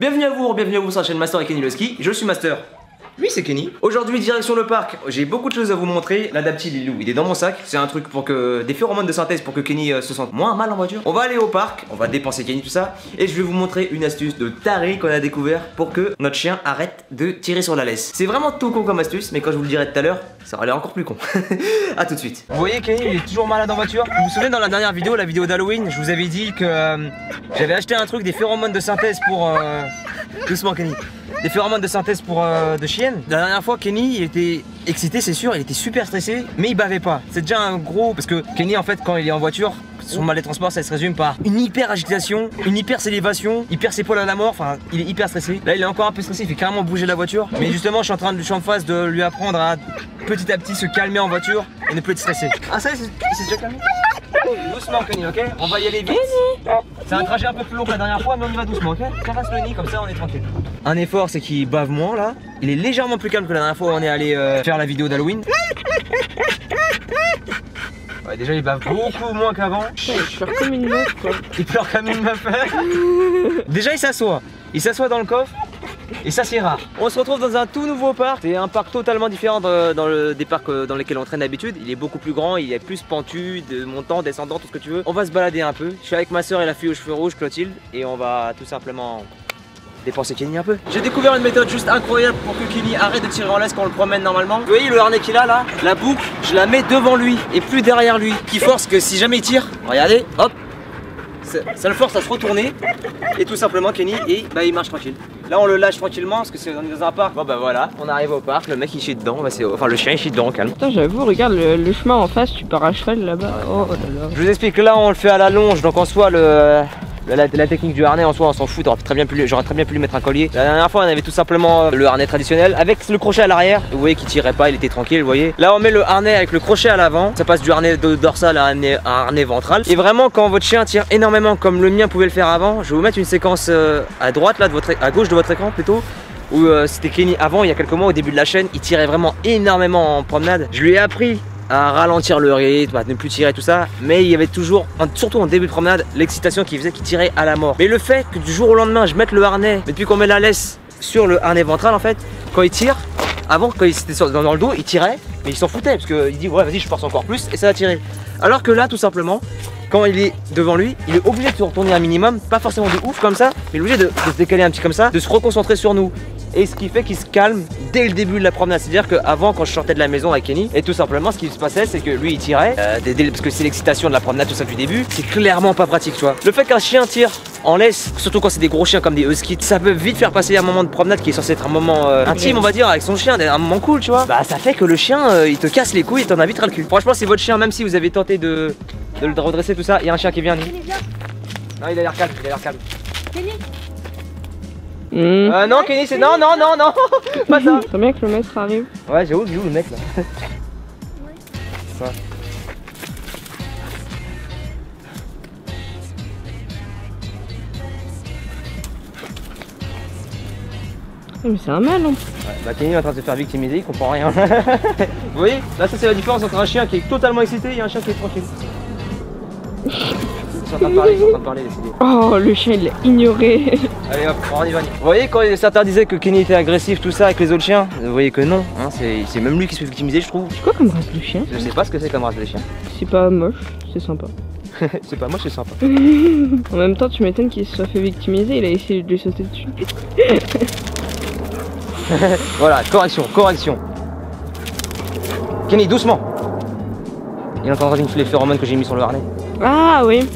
Bienvenue à vous sur la chaîne Master et Kenny le ski, je suis Master. Lui c'est Kenny. Aujourd'hui direction le parc, j'ai beaucoup de choses à vous montrer. L'Adaptil il est où? Il est dans mon sac. C'est un truc pour que des phéromones de synthèse pour que Kenny se sente moins mal en voiture. On va aller au parc, on va dépenser Kenny tout ça. Et je vais vous montrer une astuce de taré qu'on a découvert pour que notre chien arrête de tirer sur la laisse. C'est vraiment tout con comme astuce, mais quand je vous le dirai tout à l'heure, ça aura l'air encore plus con. A tout de suite. Vous voyez Kenny il est toujours malade en voiture. Vous vous souvenez dans la dernière vidéo, la vidéo d'Halloween, je vous avais dit que j'avais acheté un truc, des phéromones de synthèse pour... Doucement Kenny. Des phéromones de synthèse pour de chienne. La dernière fois Kenny il était excité c'est sûr, il était super stressé mais il bavait pas. C'est déjà un gros... Parce que Kenny en fait quand il est en voiture, son mal de transport ça se résume par une hyper agitation, une hyper salivation, il perd ses poils à la mort, enfin il est hyper stressé. Là il est encore un peu stressé, il fait carrément bouger la voiture. Mais justement je suis en phase de lui apprendre à petit à petit se calmer en voiture et ne plus être stressé. Ah ça c'est déjà calmé. Doucement Kenny, ok? On va y aller vite. C'est un trajet un peu plus long que la dernière fois mais on y va doucement, ok? Caresse le nid comme ça on est tranquille. Un effort c'est qu'il bave moins là. Il est légèrement plus calme que la dernière fois où on est allé faire la vidéo d'Halloween. Ouais, déjà il bave beaucoup moins qu'avant. Il pleure comme une meuf quoi. Il pleure comme une meuf. Déjà il s'assoit. Il s'assoit dans le coffre. Et ça c'est rare. On se retrouve dans un tout nouveau parc. C'est un parc totalement différent des parcs dans lesquels on traîne d'habitude. Il est beaucoup plus grand, il est plus pentu, de montant, descendant, tout ce que tu veux. On va se balader un peu. Je suis avec ma soeur et la fille aux cheveux rouges, Clotilde. Et on va tout simplement dépenser Kenny un peu. J'ai découvert une méthode juste incroyable pour que Kenny arrête de tirer en laisse quand on le promène normalement. Vous voyez le harnais qu'il a là, la boucle, je la mets devant lui et plus derrière lui. Qui force que si jamais il tire, regardez, hop, ça le force à se retourner. Et tout simplement Kenny, et bah il marche tranquille. Là on le lâche tranquillement parce que c'est dans un parc. Bon bah voilà, on arrive au parc, le mec il chie dedans, bah, enfin le chien il chie dedans, calme. Putain j'avoue, regarde le chemin en face, tu pars à cheval là-bas. Oh là là. Je vous explique, là on le fait à la longe, donc en soi la technique du harnais en soi on s'en fout, j'aurais très bien pu lui mettre un collier. La dernière fois on avait tout simplement le harnais traditionnel avec le crochet à l'arrière. Vous voyez qu'il tirait pas, il était tranquille, vous voyez. Là on met le harnais avec le crochet à l'avant, ça passe du harnais dorsal à un harnais ventral. Et vraiment quand votre chien tire énormément comme le mien pouvait le faire avant, je vais vous mettre une séquence à droite là, à gauche de votre écran plutôt. Où c'était Kenny avant, il y a quelques mois au début de la chaîne, il tirait vraiment énormément en promenade. Je lui ai appris à ralentir le rythme, à ne plus tirer tout ça, mais il y avait toujours, surtout en début de promenade, l'excitation qui faisait qu'il tirait à la mort. Mais le fait que du jour au lendemain je mette le harnais, mais depuis qu'on met la laisse sur le harnais ventral en fait, quand il tire, avant quand il était dans le dos, il tirait, mais il s'en foutait parce qu'il dit ouais vas-y je force encore plus et ça va tirer. Alors que là tout simplement, quand il est devant lui, il est obligé de se retourner un minimum, pas forcément de ouf comme ça, mais il est obligé de se décaler un petit comme ça, de se reconcentrer sur nous. Et ce qui fait qu'il se calme dès le début de la promenade. C'est-à-dire qu'avant, quand je sortais de la maison avec Kenny, et tout simplement ce qui se passait, c'est que lui il tirait, parce que c'est l'excitation de la promenade, tout ça du début, c'est clairement pas pratique, tu vois. Le fait qu'un chien tire en laisse, surtout quand c'est des gros chiens comme des huskies, ça peut vite faire passer un moment de promenade qui est censé être un moment intime, on va dire, avec son chien, un moment cool, tu vois. Bah ça fait que le chien, il te casse les couilles et t'en as vite ras le cul. Franchement, si votre chien, même si vous avez tenté de le redresser, tout ça, il y a un chien qui vient. Non, il a l'air calme, Kenny. Non Kenny c'est... Non pas ça. C'est bien que le maître arrive. Ouais j'avoue le mec là. Ça. Mais c'est un mal hein. Ouais, bah Kenny est en train de se faire victimiser, il comprend rien. Vous voyez, là ça c'est la différence entre un chien qui est totalement excité et un chien qui est tranquille. Ils sont en train de parler, décidé. Oh le chien il l'a ignoré. Allez hop, on y va. Vous voyez quand certains disaient que Kenny était agressif tout ça avec les autres chiens, vous voyez que non, hein, c'est même lui qui se fait victimiser je trouve. C'est quoi comme race de chien? Je sais pas ce que c'est comme race de chien. C'est pas moche, c'est sympa. C'est pas moche, c'est sympa. En même temps tu m'étonnes qu'il se soit fait victimiser, il a essayé de lui sauter dessus. Voilà, correction. Kenny, doucement. Il est en train de rinfler les phéromones que j'ai mis sur le harnais. Ah oui.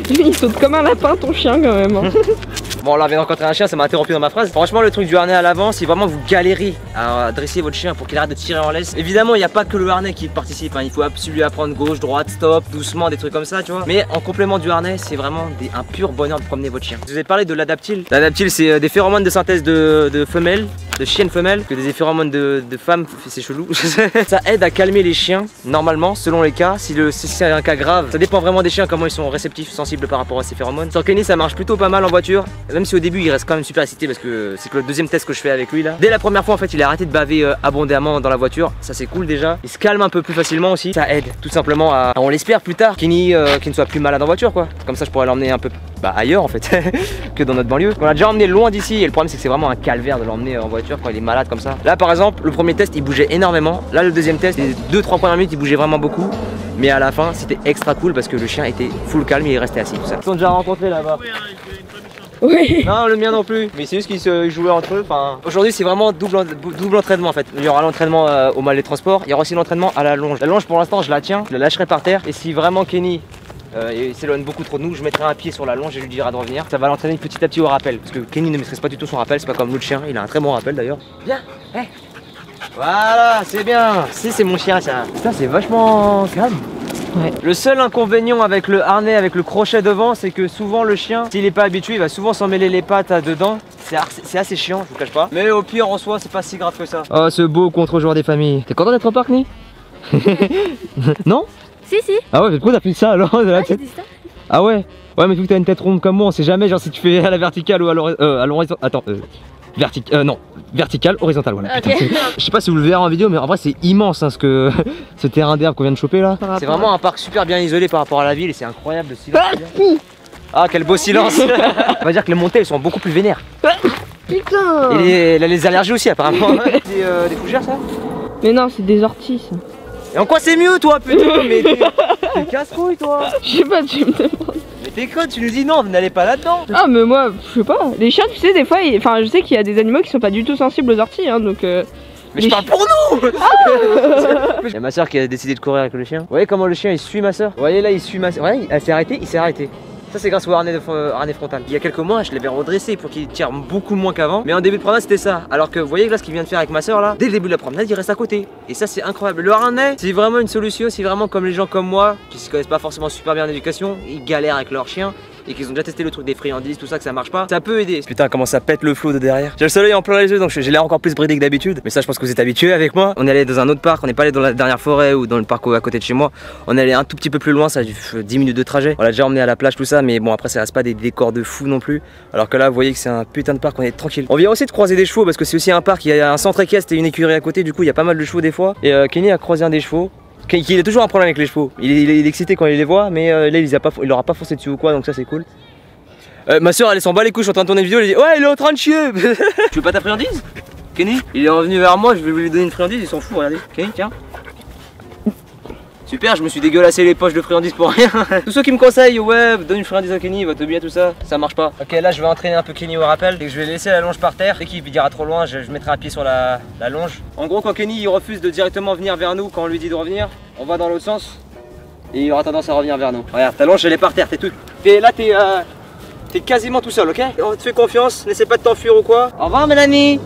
Il saute comme un lapin ton chien quand même hein. Bon là, on vient de rencontrer un chien, ça m'a interrompu dans ma phrase. Franchement, le truc du harnais à l'avant, si vraiment vous galérez à dresser votre chien pour qu'il arrête de tirer en laisse, évidemment, il n'y a pas que le harnais qui participe, hein. Il faut absolument apprendre gauche, droite, stop, doucement, des trucs comme ça, tu vois. Mais en complément du harnais, c'est vraiment un pur bonheur de promener votre chien. Je vous ai parlé de l'Adaptil. L'Adaptil, c'est des phéromones de synthèse de femelles, de chiennes femelles, que des phéromones de femmes, c'est chelou. Ça aide à calmer les chiens, normalement, selon les cas. Si c'est un cas grave, ça dépend vraiment des chiens, comment ils sont réceptifs, sensibles par rapport à ces phéromones. Sur Kenny, ça marche plutôt pas mal en voiture. même si au début il reste quand même super excité parce que c'est que le deuxième test que je fais avec lui là. Dès la première fois en fait il a arrêté de baver abondamment dans la voiture, ça c'est cool déjà. Il se calme un peu plus facilement aussi, ça aide tout simplement à, on l'espère plus tard, Kenny qui ne soit plus malade en voiture quoi. Comme ça je pourrais l'emmener un peu ailleurs en fait que dans notre banlieue. On l'a déjà emmené loin d'ici et le problème c'est que c'est vraiment un calvaire de l'emmener en voiture quand il est malade comme ça. Là par exemple le premier test il bougeait énormément, là le deuxième test les 2-3 premières minutes il bougeait vraiment beaucoup. Mais à la fin c'était extra cool parce que le chien était full calme et il restait assis tout ça. Ils sont déjà rencontrés là-bas. Oui. Non le mien non plus, mais c'est juste qu'ils se jouaient entre eux. Enfin, aujourd'hui c'est vraiment double entraînement en fait. Il y aura l'entraînement au mal des transports, il y aura aussi l'entraînement à la longe. La longe pour l'instant je la tiens, je la lâcherai par terre et si vraiment Kenny il s'éloigne beaucoup trop de nous, je mettrai un pied sur la longe et je lui dirai de revenir. Ça va l'entraîner petit à petit au rappel parce que Kenny ne maîtrise pas du tout son rappel, c'est pas comme l'autre chien, il a un très bon rappel d'ailleurs. Bien, hey. Voilà, c'est bien. Si c'est mon chien ça. Ça c'est vachement calme. Ouais. Le seul inconvénient avec le harnais, avec le crochet devant, c'est que souvent le chien, s'il est pas habitué, il va souvent s'en mêler les pattes dedans. C'est assez chiant, je vous cache pas. Mais au pire en soi, c'est pas si grave que ça. Oh, ce beau contre-joueur des familles. T'es content d'être au parc, Ni? Non? Si. Ah ouais, mais pourquoi t'as fait ça alors? J'ai dit ça. Ah ouais? Ouais, mais vu que t'as une tête ronde comme moi, on sait jamais, genre si tu fais à la verticale ou à l'horizon. Attends, non, verticale, horizontale, voilà. Okay. Je sais pas si vous le verrez en vidéo, mais en vrai c'est immense hein, ce terrain d'herbe qu'on vient de choper là. C'est vraiment un parc super bien isolé par rapport à la ville et c'est incroyable le silence. Ah quel beau silence. On va dire que les montées elles sont beaucoup plus vénères. Putain. Et les allergies aussi apparemment. Des fougères ça? Mais non, c'est des orties ça. Et en quoi c'est mieux toi putain? Mais t'es casse-couille toi. Je sais pas, tu me demandes. Mais t'es con, tu nous dis non, vous n'allez pas là-dedans. Ah mais moi, je sais pas. Les chiens, tu sais, des fois, enfin je sais qu'il y a des animaux qui sont pas du tout sensibles aux orties, hein, donc... Mais je parle pour nous. Il y a ma soeur qui a décidé de courir avec le chien. Vous voyez comment le chien il suit ma soeur? Vous voyez là il suit ma soeur. Ouais, elle s'est arrêtée, il s'est arrêté. Ça c'est grâce au harnais frontal. Il y a quelques mois je l'avais redressé pour qu'il tire beaucoup moins qu'avant. Mais en début de promenade c'était ça. Alors que vous voyez là ce qu'il vient de faire avec ma soeur là, dès le début de la promenade il reste à côté. Et ça c'est incroyable. Le harnais c'est vraiment une solution. C'est vraiment comme les gens comme moi qui se connaissent pas forcément super bien en éducation, ils galèrent avec leur chien. Et qu'ils ont déjà testé le truc des friandises, tout ça, que ça marche pas, ça peut aider. Putain, comment ça pète le flot de derrière. J'ai le soleil en plein les yeux, donc j'ai l'air encore plus bridé que d'habitude. Mais ça, je pense que vous êtes habitués avec moi. On est allé dans un autre parc, on n'est pas allé dans la dernière forêt ou dans le parc à côté de chez moi. On est allé un tout petit peu plus loin, ça a dû 10 minutes de trajet. On l'a déjà emmené à la plage, tout ça, mais bon, après, ça reste pas des décors de fou non plus. Alors que là, vous voyez que c'est un putain de parc, on est tranquille. On vient aussi de croiser des chevaux parce que c'est aussi un parc, il y a un centre équestre et une écurie à côté, du coup, il y a pas mal de chevaux des fois. Et Kenny a croisé un des chevaux. Il a toujours un problème avec les chevaux. Il est excité quand il les voit, mais là, il aura pas foncé dessus ou quoi, donc ça, c'est cool. Ma soeur elle s'en bat les couilles, je suis en train de tourner une vidéo, elle dit ouais il est en train de chier. Tu veux pas ta friandise? Kenny? Il est revenu vers moi, je vais lui donner une friandise, il s'en fout, regardez. Kenny tiens. Super, je me suis dégueulassé les poches de friandises pour rien. Tous ceux qui me conseillent ouais donne une friandise à Kenny, il va te bien tout ça, ça marche pas. Ok là je vais entraîner un peu Kenny au rappel et je vais laisser la longe par terre. Dès qu'il ira trop loin, je mettrai un pied sur la longe. En gros quand Kenny il refuse de directement venir vers nous quand on lui dit de revenir, on va dans l'autre sens et il aura tendance à revenir vers nous. Regarde ta longe elle est par terre, t'es quasiment tout seul, ok? On te fait confiance, n'essaie pas de t'enfuir ou quoi. Au revoir Mélanie.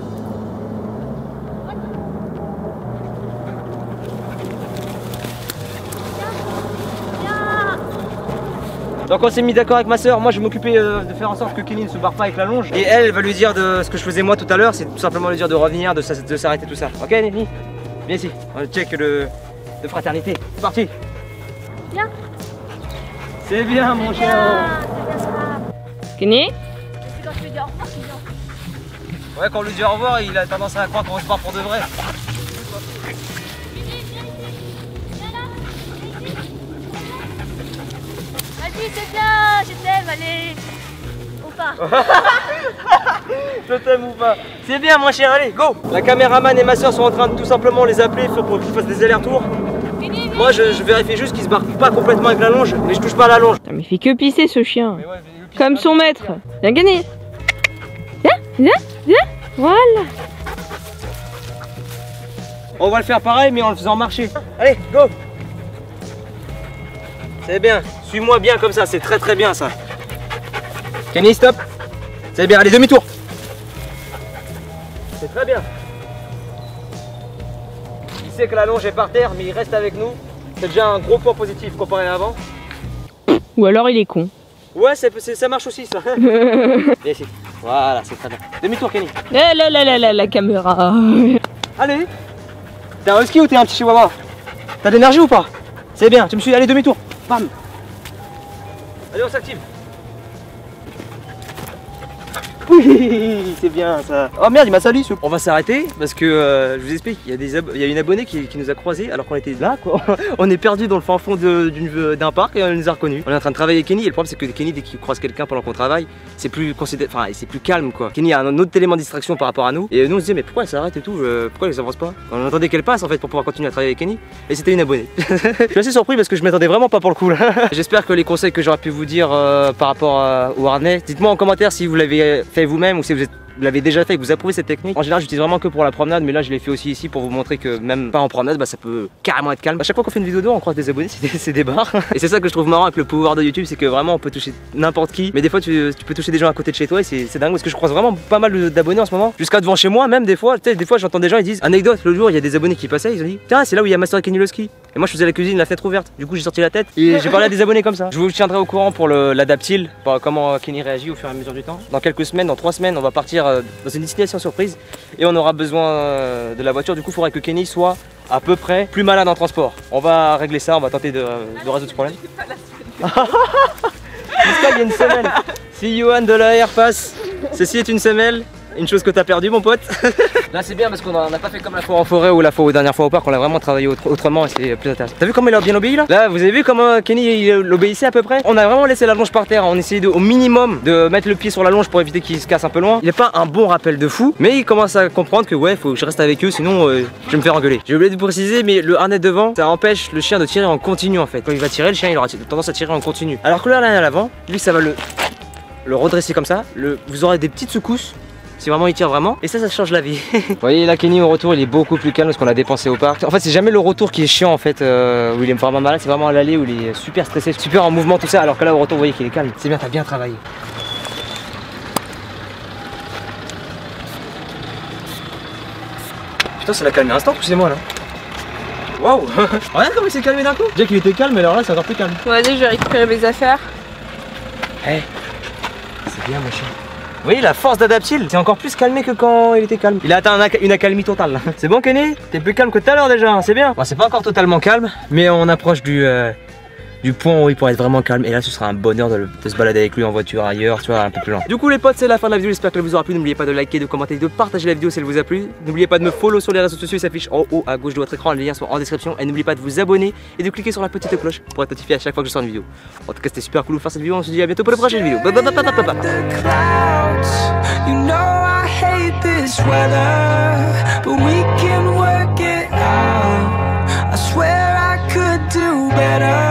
Donc on s'est mis d'accord avec ma soeur, moi je vais m'occuper de faire en sorte que Kenny ne se barre pas avec la longe. Et elle va lui dire de ce que je faisais moi tout à l'heure, c'est tout simplement lui dire de revenir, de s'arrêter tout ça. Ok Nelly? Viens ici, on check de fraternité. C'est parti. Viens. C'est bien mon chien. Kenny? Quand je lui dis au revoir, il dit au revoir. Ouais, quand on lui dit au revoir, il a tendance à croire qu'on se barre pour de vrai. Vas-y, c'est bien, je t'aime, allez. Ou pas. Je t'aime ou pas. C'est bien mon chien, allez, go. La caméraman et ma soeur sont en train de tout simplement les appeler pour qu'ils fassent des allers-retours. Moi je vérifie juste qu'il se barre pas complètement avec la longe, mais je touche pas à la longe. Putain, mais il fait que pisser ce chien. Ouais, comme son maître. Viens gagner. Viens. Voilà. On va le faire pareil mais en le faisant marcher. Allez, go. C'est bien, suis-moi bien comme ça, c'est très très bien ça. Kenny, stop. C'est bien, allez, demi-tour. C'est très bien. Il sait que la longe est par terre mais il reste avec nous. C'est déjà un gros point positif comparé à avant. Ou alors il est con. Ouais, ça marche aussi ça. Viens ici. Voilà, c'est très bien. Demi-tour Kenny. La caméra. Allez. T'es un husky ou t'es un petit chihuahua? T'as de l'énergie ou pas? C'est bien, tu me suis. Allez, demi-tour. Bam. Allez, on s'active. Oui, c'est bien ça. Oh merde, il m'a sali. On va s'arrêter parce que je vous explique, il y a une abonnée qui nous a croisés alors qu'on était là quoi. On est perdu dans le fin fond d'un parc et on nous a reconnus. On est en train de travailler avec Kenny et le problème c'est que Kenny dès qu'il croise quelqu'un pendant qu'on travaille, c'est plus calme quoi. Kenny a un autre élément de distraction par rapport à nous et nous on se disait mais pourquoi elle s'arrête et tout, pourquoi elle s'avance pas. On attendait qu'elle passe en fait pour pouvoir continuer à travailler avec Kenny et c'était une abonnée. Je suis assez surpris parce que je m'attendais vraiment pas pour le coup là. J'espère que les conseils que j'aurais pu vous dire par rapport au harnais, dites-moi en commentaire si vous l'avez fait vous-même ou si vous l'avez déjà fait et que vous approuvez cette technique. En général j'utilise vraiment que pour la promenade, mais là je l'ai fait aussi ici pour vous montrer que même pas en promenade, ça peut carrément être calme. À chaque fois qu'on fait une vidéo d'eau on croise des abonnés, c'est des barres. Et c'est ça que je trouve marrant avec le pouvoir de YouTube, c'est que vraiment on peut toucher n'importe qui, mais des fois tu peux toucher des gens à côté de chez toi et c'est dingue parce que je croise vraiment pas mal d'abonnés en ce moment, jusqu'à devant chez moi même des fois. Tu sais, des fois j'entends des gens ils disent anecdote, l'autre jour il y a des abonnés qui passaient, ils ont dit tiens c'est là où il y a Master Kenny Loski. Et moi je faisais la cuisine, la fenêtre ouverte, du coup j'ai sorti la tête et j'ai parlé à des abonnés comme ça. Je vous tiendrai au courant pour l'adaptil, comment Kenny réagit au fur et à mesure du temps. Dans quelques semaines, dans 3 semaines, on va partir dans une destination surprise et on aura besoin de la voiture. Du coup il faudrait que Kenny soit à peu près plus malade en transport. On va régler ça, on va tenter de résoudre ce problème. Jusqu'à il y a une semelle. Si Johan de la R passe, ceci est une semelle. Une chose que t'as perdu mon pote. Là c'est bien parce qu'on n'a pas fait comme la fois en forêt ou la dernière fois au parc, on l'a vraiment travaillé autrement et c'est plus intéressant. T'as vu comment il a bien obéi là? Là vous avez vu comment Kenny il obéissait à peu près? On a vraiment laissé la longe par terre, on essayait au minimum de mettre le pied sur la longe pour éviter qu'il se casse un peu loin. Il n'est pas un bon rappel de fou, mais il commence à comprendre que ouais faut que je reste avec eux sinon je vais me faire engueuler. J'ai oublié de préciser mais le harnais devant ça empêche le chien de tirer en continu en fait. Quand il va tirer le chien il aura tendance à tirer en continu. Alors que le harnais à l'avant, lui ça va le redresser comme ça, vous aurez des petites secousses. Si vraiment il tire vraiment, et ça change la vie. Vous voyez là Kenny au retour il est beaucoup plus calme parce qu'on a dépensé au parc. En fait c'est jamais le retour qui est chiant en fait, où il est vraiment malade, c'est vraiment à l'aller où il est super stressé, super en mouvement tout ça, alors que là au retour vous voyez qu'il est calme. C'est bien, t'as bien travaillé. Putain ça l'a calmé instant ou c'est moi là? Waouh. Regarde comment il s'est calmé d'un coup. Déjà qu'il était calme mais alors là c'est encore plus calme. Bon, vas-y je vais récupérer mes affaires. Hey. C'est bien mon chien. Vous voyez la force d'Adaptil, c'est encore plus calmé que quand il était calme. Il a atteint une accalmie totale. C'est bon Kenny? T'es plus calme que tout à l'heure déjà, c'est bien. Bon, c'est pas encore totalement calme, mais on approche du point où il pourrait être vraiment calme. Et là ce sera un bonheur de se balader avec lui en voiture ailleurs, tu vois, un peu plus lent. Du coup les potes c'est la fin de la vidéo, j'espère qu'elle vous aura plu. N'oubliez pas de liker, de commenter, de partager la vidéo si elle vous a plu. N'oubliez pas de me follow sur les réseaux sociaux, il s'affiche en haut à gauche de votre écran, les liens sont en description. Et n'oubliez pas de vous abonner et de cliquer sur la petite cloche pour être notifié à chaque fois que je sors une vidéo. En tout cas c'était super cool de faire cette vidéo, on se dit à bientôt pour la prochaine vidéo. You know I hate this weather, but we can work it out. I swear I could do better.